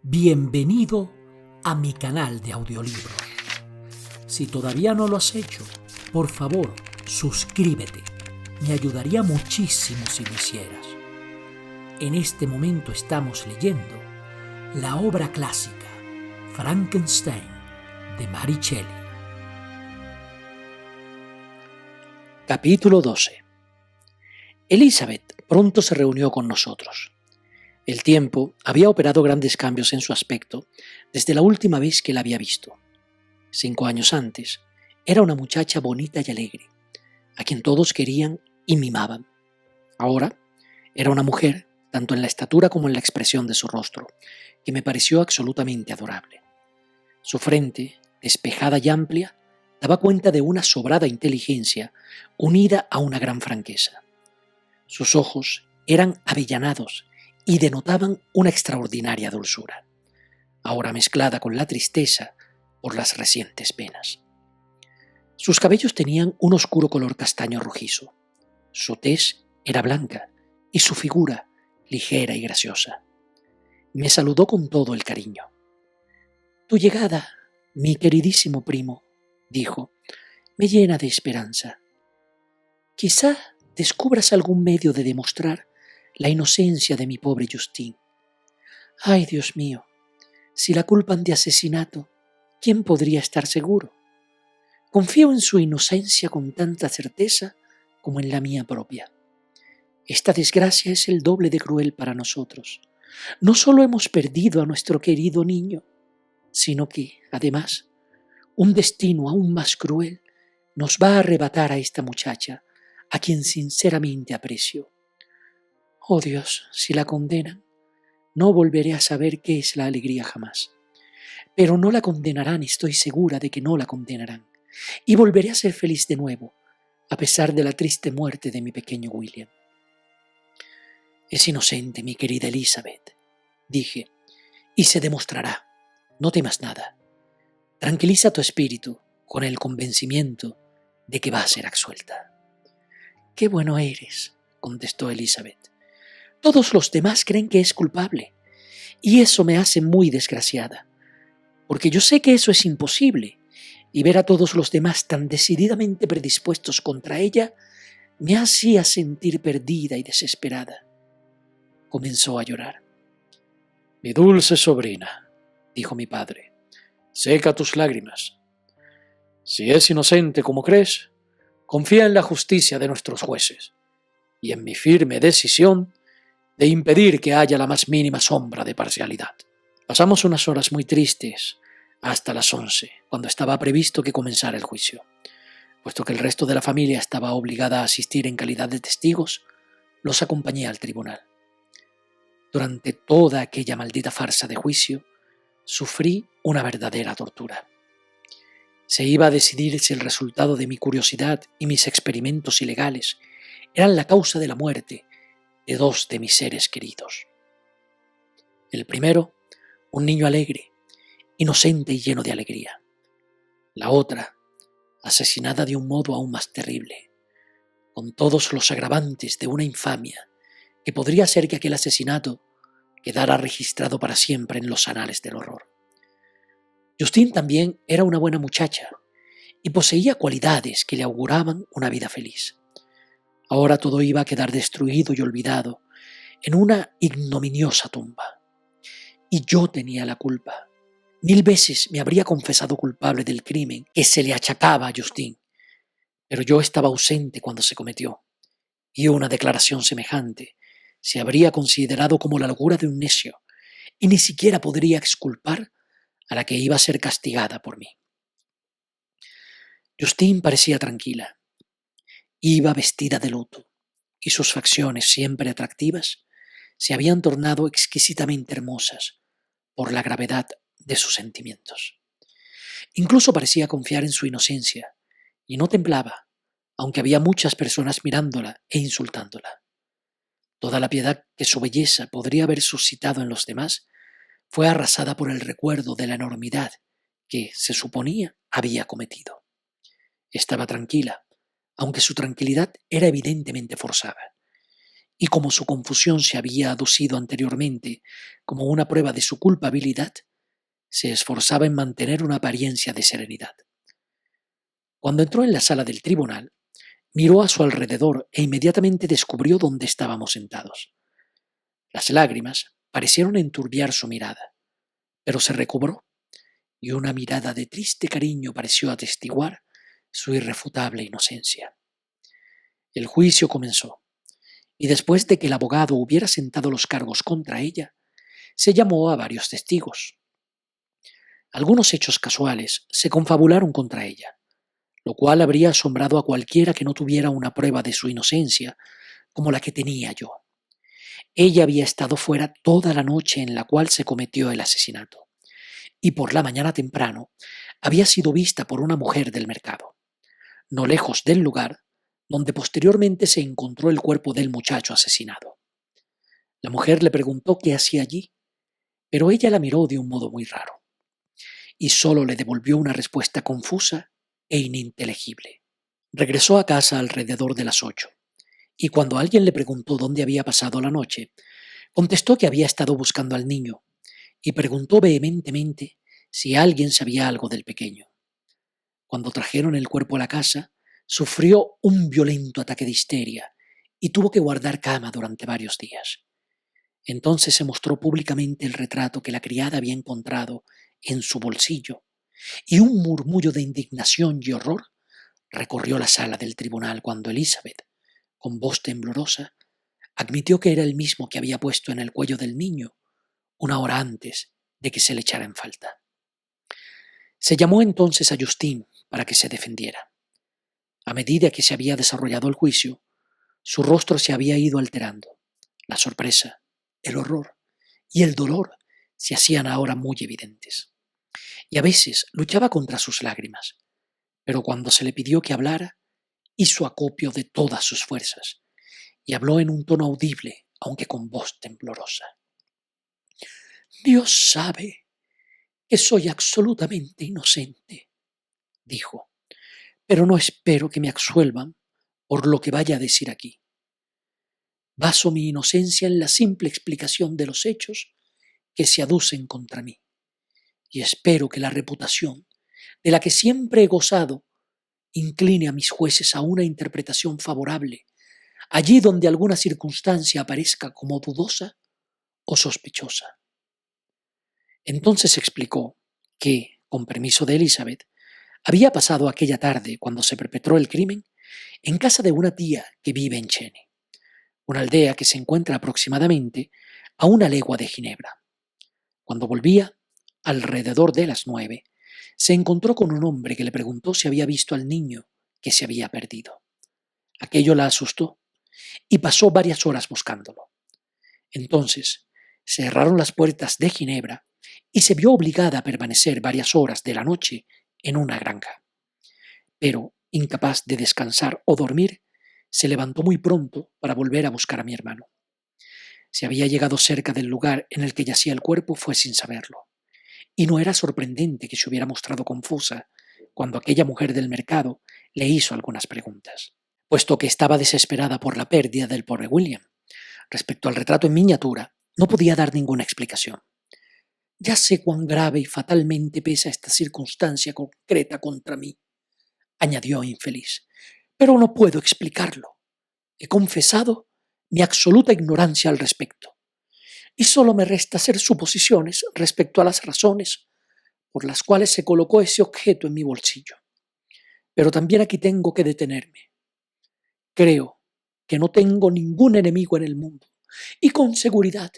Bienvenido a mi canal de audiolibros. Si todavía no lo has hecho, por favor, suscríbete. Me ayudaría muchísimo si lo hicieras. En este momento estamos leyendo la obra clásica Frankenstein de Mary Shelley. Capítulo 12. Elizabeth pronto se reunió con nosotros. El tiempo había operado grandes cambios en su aspecto desde la última vez que la había visto. 5 años antes, era una muchacha bonita y alegre, a quien todos querían y mimaban. Ahora, era una mujer, tanto en la estatura como en la expresión de su rostro, que me pareció absolutamente adorable. Su frente, despejada y amplia, daba cuenta de una sobrada inteligencia unida a una gran franqueza. Sus ojos eran avellanados y denotaban una extraordinaria dulzura, ahora mezclada con la tristeza por las recientes penas. Sus cabellos tenían un oscuro color castaño rojizo, su tez era blanca y su figura ligera y graciosa. Me saludó con todo el cariño. «Tu llegada, mi queridísimo primo», dijo, «me llena de esperanza. Quizá descubras algún medio de demostrar la inocencia de mi pobre Justin. Ay, Dios mío, si la culpan de asesinato, ¿quién podría estar seguro? Confío en su inocencia con tanta certeza como en la mía propia. Esta desgracia es el doble de cruel para nosotros. No solo hemos perdido a nuestro querido niño, sino que, además, un destino aún más cruel nos va a arrebatar a esta muchacha, a quien sinceramente aprecio. Oh Dios, si la condenan, no volveré a saber qué es la alegría jamás. Pero no la condenarán, estoy segura de que no la condenarán, y volveré a ser feliz de nuevo, a pesar de la triste muerte de mi pequeño William. Es inocente, mi querida Elizabeth, dije, y se demostrará. No temas nada. Tranquiliza tu espíritu con el convencimiento de que va a ser absuelta. «Qué bueno eres», contestó Elizabeth. «Todos los demás creen que es culpable, y eso me hace muy desgraciada, porque yo sé que eso es imposible, y ver a todos los demás tan decididamente predispuestos contra ella me hacía sentir perdida y desesperada». Comenzó a llorar. «Mi dulce sobrina», dijo mi padre, «seca tus lágrimas. Si es inocente como crees, confía en la justicia de nuestros jueces y en mi firme decisión de impedir que haya la más mínima sombra de parcialidad». Pasamos unas horas muy tristes hasta las 11, cuando estaba previsto que comenzara el juicio. Puesto que el resto de la familia estaba obligada a asistir en calidad de testigos, los acompañé al tribunal. Durante toda aquella maldita farsa de juicio, sufrí una verdadera tortura. Se iba a decidir si el resultado de mi curiosidad y mis experimentos ilegales eran la causa de la muerte de 2 de mis seres queridos. El primero, un niño alegre, inocente y lleno de alegría. La otra, asesinada de un modo aún más terrible, con todos los agravantes de una infamia que podría hacer que aquel asesinato quedara registrado para siempre en los anales del horror. Justine también era una buena muchacha y poseía cualidades que le auguraban una vida feliz. Ahora todo iba a quedar destruido y olvidado en una ignominiosa tumba. Y yo tenía la culpa. 1000 veces me habría confesado culpable del crimen que se le achacaba a Justine, pero yo estaba ausente cuando se cometió, y una declaración semejante se habría considerado como la locura de un necio, y ni siquiera podría exculpar a la que iba a ser castigada por mí. Justine parecía tranquila. Iba vestida de luto, y sus facciones, siempre atractivas, se habían tornado exquisitamente hermosas por la gravedad de sus sentimientos. Incluso parecía confiar en su inocencia, y no temblaba, aunque había muchas personas mirándola e insultándola. Toda la piedad que su belleza podría haber suscitado en los demás fue arrasada por el recuerdo de la enormidad que, se suponía, había cometido. Estaba tranquila, aunque su tranquilidad era evidentemente forzada, y como su confusión se había aducido anteriormente como una prueba de su culpabilidad, se esforzaba en mantener una apariencia de serenidad. Cuando entró en la sala del tribunal, miró a su alrededor e inmediatamente descubrió dónde estábamos sentados. Las lágrimas parecieron enturbiar su mirada, pero se recobró y una mirada de triste cariño pareció atestiguar su irrefutable inocencia. El juicio comenzó, y después de que el abogado hubiera sentado los cargos contra ella, se llamó a varios testigos. Algunos hechos casuales se confabularon contra ella, lo cual habría asombrado a cualquiera que no tuviera una prueba de su inocencia como la que tenía yo. Ella había estado fuera toda la noche en la cual se cometió el asesinato, y por la mañana temprano había sido vista por una mujer del mercado, no lejos del lugar donde posteriormente se encontró el cuerpo del muchacho asesinado. La mujer le preguntó qué hacía allí, pero ella la miró de un modo muy raro, y solo le devolvió una respuesta confusa e ininteligible. Regresó a casa alrededor de las 8, y cuando alguien le preguntó dónde había pasado la noche, contestó que había estado buscando al niño, y preguntó vehementemente si alguien sabía algo del pequeño. Cuando trajeron el cuerpo a la casa, sufrió un violento ataque de histeria y tuvo que guardar cama durante varios días. Entonces se mostró públicamente el retrato que la criada había encontrado en su bolsillo, y un murmullo de indignación y horror recorrió la sala del tribunal cuando Elizabeth, con voz temblorosa, admitió que era el mismo que había puesto en el cuello del niño una hora antes de que se le echara en falta. Se llamó entonces a Justine para que se defendiera. A medida que se había desarrollado el juicio, su rostro se había ido alterando. La sorpresa, el horror y el dolor se hacían ahora muy evidentes. Y a veces luchaba contra sus lágrimas, pero cuando se le pidió que hablara, hizo acopio de todas sus fuerzas y habló en un tono audible, aunque con voz temblorosa. «Dios sabe que soy absolutamente inocente», dijo, «pero no espero que me absuelvan por lo que vaya a decir aquí. Baso mi inocencia en la simple explicación de los hechos que se aducen contra mí, y espero que la reputación de la que siempre he gozado incline a mis jueces a una interpretación favorable, allí donde alguna circunstancia aparezca como dudosa o sospechosa». Entonces explicó que, con permiso de Elizabeth, había pasado aquella tarde, cuando se perpetró el crimen, en casa de una tía que vive en Chene, una aldea que se encuentra aproximadamente a una legua de Ginebra. Cuando volvía, alrededor de las 9, se encontró con un hombre que le preguntó si había visto al niño que se había perdido. Aquello la asustó y pasó varias horas buscándolo. Entonces cerraron las puertas de Ginebra y se vio obligada a permanecer varias horas de la noche en una granja. Pero, incapaz de descansar o dormir, se levantó muy pronto para volver a buscar a mi hermano. Si había llegado cerca del lugar en el que yacía el cuerpo fue sin saberlo, y no era sorprendente que se hubiera mostrado confusa cuando aquella mujer del mercado le hizo algunas preguntas, puesto que estaba desesperada por la pérdida del pobre William. Respecto al retrato en miniatura, no podía dar ninguna explicación. «Ya sé cuán grave y fatalmente pesa esta circunstancia concreta contra mí», añadió infeliz, «pero no puedo explicarlo. He confesado mi absoluta ignorancia al respecto, y solo me resta hacer suposiciones respecto a las razones por las cuales se colocó ese objeto en mi bolsillo. Pero también aquí tengo que detenerme. Creo que no tengo ningún enemigo en el mundo, y con seguridad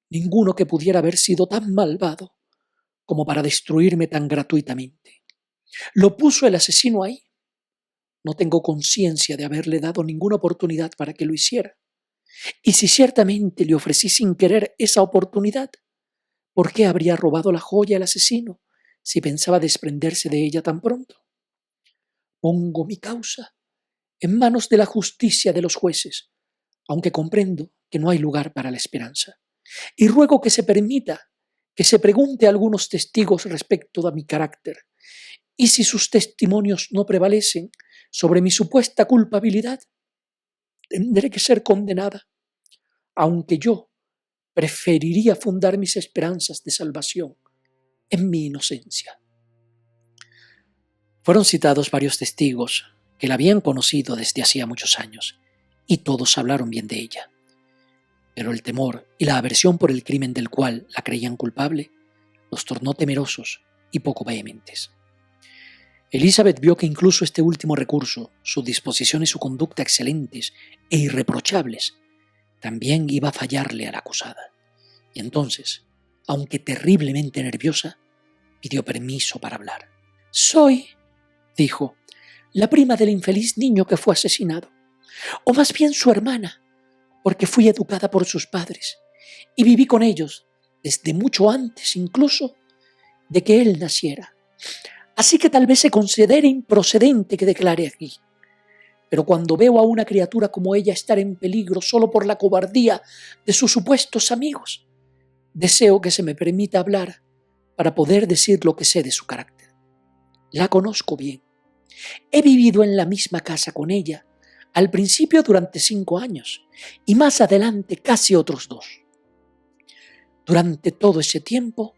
ninguno que pudiera haber sido tan malvado como para destruirme tan gratuitamente. Lo puso el asesino ahí. No tengo conciencia de haberle dado ninguna oportunidad para que lo hiciera. Y si ciertamente le ofrecí sin querer esa oportunidad, ¿por qué habría robado la joya el asesino si pensaba desprenderse de ella tan pronto? Pongo mi causa en manos de la justicia de los jueces, aunque comprendo que no hay lugar para la esperanza, y ruego que se permita que se pregunte a algunos testigos respecto a mi carácter, y si sus testimonios no prevalecen sobre mi supuesta culpabilidad, tendré que ser condenada aunque yo preferiría fundar mis esperanzas de salvación en mi inocencia. Fueron citados varios testigos que la habían conocido desde hacía muchos años, y todos hablaron bien de ella. Pero el temor y la aversión por el crimen del cual la creían culpable los tornó temerosos y poco vehementes. Elizabeth vio que incluso este último recurso, su disposición y su conducta excelentes e irreprochables, también iba a fallarle a la acusada. Y entonces, aunque terriblemente nerviosa, pidió permiso para hablar. «Soy», dijo, «la prima del infeliz niño que fue asesinado, o más bien su hermana, porque fui educada por sus padres y viví con ellos desde mucho antes incluso de que él naciera. Así que tal vez se considere improcedente que declare aquí. Pero cuando veo a una criatura como ella estar en peligro solo por la cobardía de sus supuestos amigos, deseo que se me permita hablar para poder decir lo que sé de su carácter. La conozco bien. He vivido en la misma casa con ella, al principio durante 5 años y más adelante casi otros 2. Durante todo ese tiempo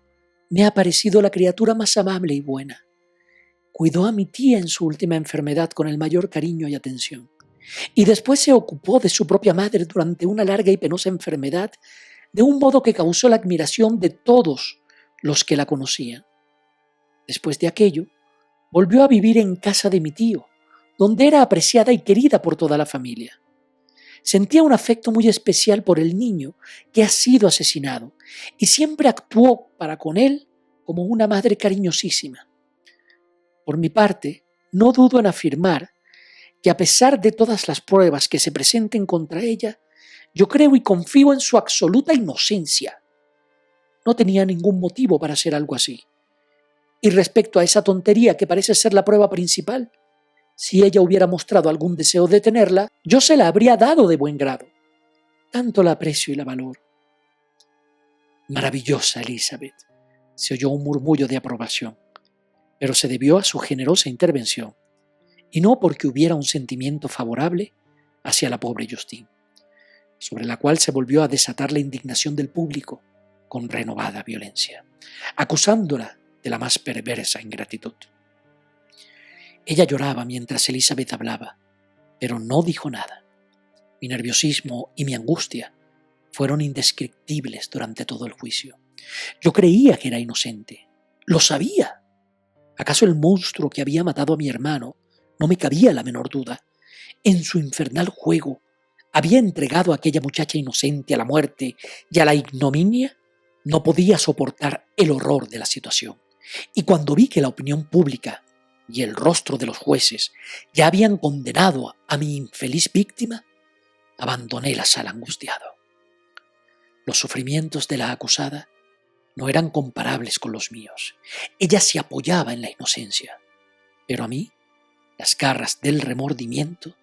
me ha parecido la criatura más amable y buena. Cuidó a mi tía en su última enfermedad con el mayor cariño y atención, y después se ocupó de su propia madre durante una larga y penosa enfermedad de un modo que causó la admiración de todos los que la conocían. Después de aquello, volvió a vivir en casa de mi tío, donde era apreciada y querida por toda la familia. Sentía un afecto muy especial por el niño que ha sido asesinado y siempre actuó para con él como una madre cariñosísima. Por mi parte, no dudo en afirmar que a pesar de todas las pruebas que se presenten contra ella, yo creo y confío en su absoluta inocencia. No tenía ningún motivo para hacer algo así. Y respecto a esa tontería que parece ser la prueba principal, si ella hubiera mostrado algún deseo de tenerla, yo se la habría dado de buen grado. Tanto la aprecio y la valoro». «Maravillosa, Elizabeth», se oyó un murmullo de aprobación, pero se debió a su generosa intervención, y no porque hubiera un sentimiento favorable hacia la pobre Justine, sobre la cual se volvió a desatar la indignación del público con renovada violencia, acusándola de la más perversa ingratitud. Ella lloraba mientras Elizabeth hablaba, pero no dijo nada. Mi nerviosismo y mi angustia fueron indescriptibles durante todo el juicio. Yo creía que era inocente, lo sabía. ¿Acaso el monstruo que había matado a mi hermano, no me cabía la menor duda, en su infernal juego había entregado a aquella muchacha inocente a la muerte y a la ignominia? No podía soportar el horror de la situación, y cuando vi que la opinión pública y el rostro de los jueces ya habían condenado a mi infeliz víctima, abandoné la sala angustiado. Los sufrimientos de la acusada no eran comparables con los míos. Ella se apoyaba en la inocencia, pero a mí las garras del remordimiento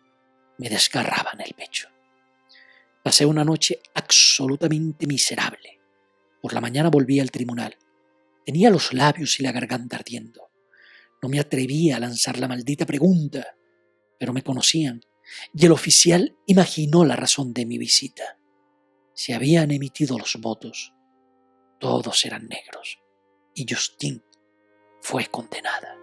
me desgarraban el pecho. Pasé una noche absolutamente miserable. Por la mañana volví al tribunal. Tenía los labios y la garganta ardiendo. No me atrevía a lanzar la maldita pregunta, pero me conocían y el oficial imaginó la razón de mi visita. Se habían emitido los votos. Todos eran negros y Justine fue condenada.